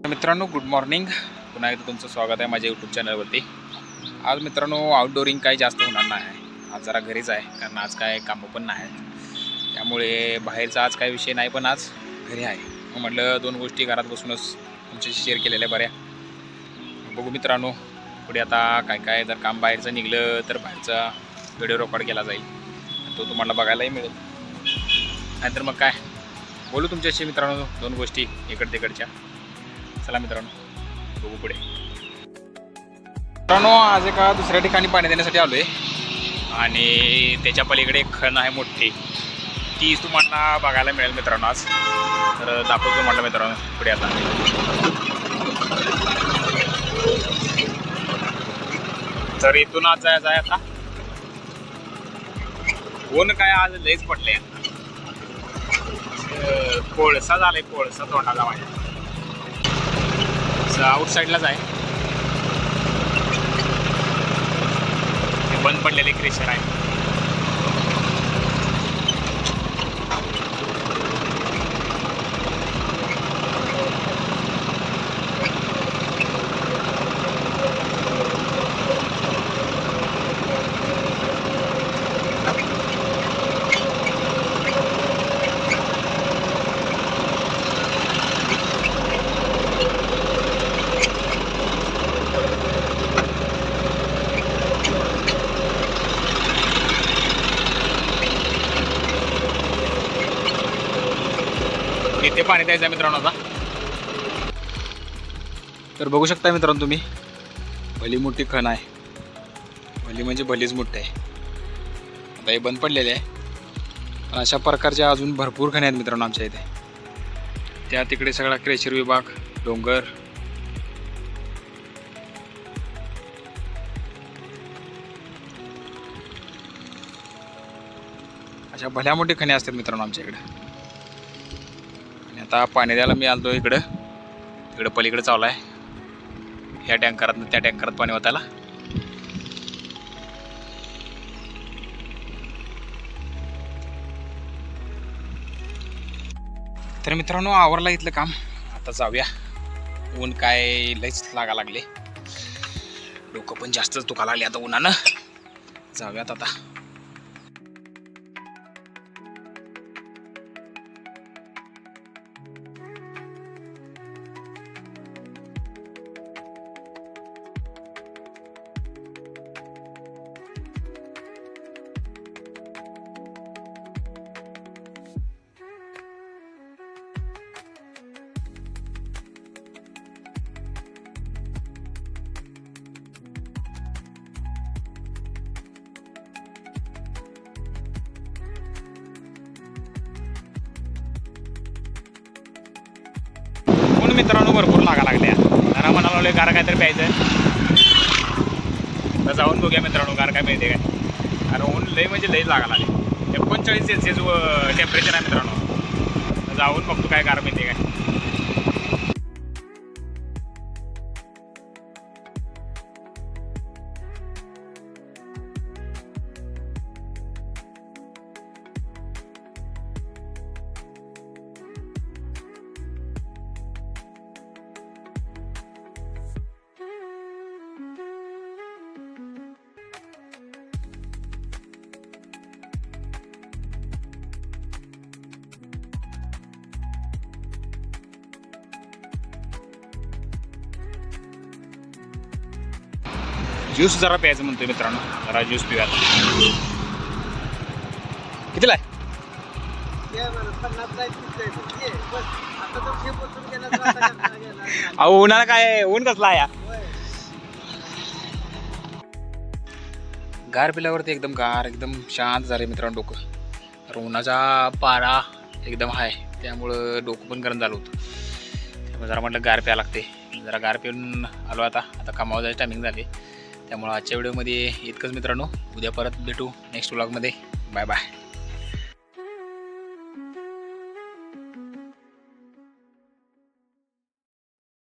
मित्रांनो good morning. पुन्हा एकदा तुमचं स्वागत आहे माझ्या यूट्यूब चॅनलवरती. आज मित्रांनो आउटडोरिंग काही जास्त होणार नाही. आज जरा घरीच आहे कारण आज काय कामं पण नाही, त्यामुळे बाहेरचा आज काही विषय नाही, पण आज घरी आहे. मग म्हटलं दोन गोष्टी घरात बसूनच तुमच्याशी शेअर केलेल्या बऱ्या. बघू मित्रांनो पुढे आता काय काय जर काम बाहेरचं निघलं तर बाहेरचा व्हिडिओ रेकॉर्ड केला जाईल, तो तुम्हाला बघायलाही मिळेल. नाहीतर मग काय बोलू तुमच्याशी मित्रांनो दोन गोष्टी इकड तिकडच्या. चला मित्रांनो बघू पुढे. मित्रांनो आज एका दुसऱ्या ठिकाणी पाणी देण्यासाठी आलो आहे आणि त्याच्या पलीकडे एक खण आहे मोठी, ती तुम्हाला बघायला मिळेल मित्रांनो आज. तर दाखवतो म्हटलं मित्रांनो पुढे. आता तर इथून आज जायचं आहे. आता ऊन काय आज लयच पडले, कोळसा झालाय, कोळसा तोंडाला माझ्या. आउट साईडलाच आहे, बंद पडलेले क्रेशर आहे. इथे पाणी द्यायचं आहे मित्रांनो आता. तर बघू शकता मित्रांनो तुम्ही, भली मोठी खण आहे. भली म्हणजे भलीच मोठी आहे. आता हे बंद पडलेले आहे, पण अशा प्रकारच्या अजून भरपूर खणे आहेत मित्रांनो आमच्या इथे. त्या तिकडे सगळा क्रेशर विभाग, डोंगर. अशा भल्या मोठी खणे असतात मित्रांनो आमच्या इकडे. आता पाणी द्यायला मी आलो इकडं पलीकडे चालू आहे. ह्या टँकरातनं त्या टँकरात पाणी वाटायला. तर मित्रांनो आवरला इथलं काम, आता जाऊया. ऊन काय लयच लागा लागले, डोकं पण जास्तच दुखायला लागले आता उन्हानं. जाऊयात आता. मित्रांनो भरपूर लागा लागल्या, जरा म्हणाला लागले गार काहीतरी प्यायचं. तर जाऊन बघूया मित्रांनो गार काय मिळते काय. कारण ऊन लई म्हणजे लई लागा लागले. 39 सेल्सिअस टेम्परेचर आहे मित्रांनो. तर जाऊन बघतो काय गार मिळते काय. ज्यूस जरा प्यायचं म्हणतोय मित्रांनो, जरा ज्यूस पिऊयात. कितीला आहे? अहो उन्हाळा काय, ऊन कसला आहे. गार पिल्यावरती एकदम गार, एकदम शांत झालं मित्रांनो डोकं. तर उन्हाचा पारा एकदम आहे, त्यामुळं डोकं पण गरम झालं होतं. त्यामुळे जरा म्हटलं गार प्यायला लागते. जरा गार पिऊन आलो. आता कामावर जायचं टायमिंग झाली, त्यामुळं आजच्या व्हिडिओमध्ये इतकंच मित्रांनो. उद्या परत भेटू नेक्स्ट व्लॉगमध्ये. Bye bye.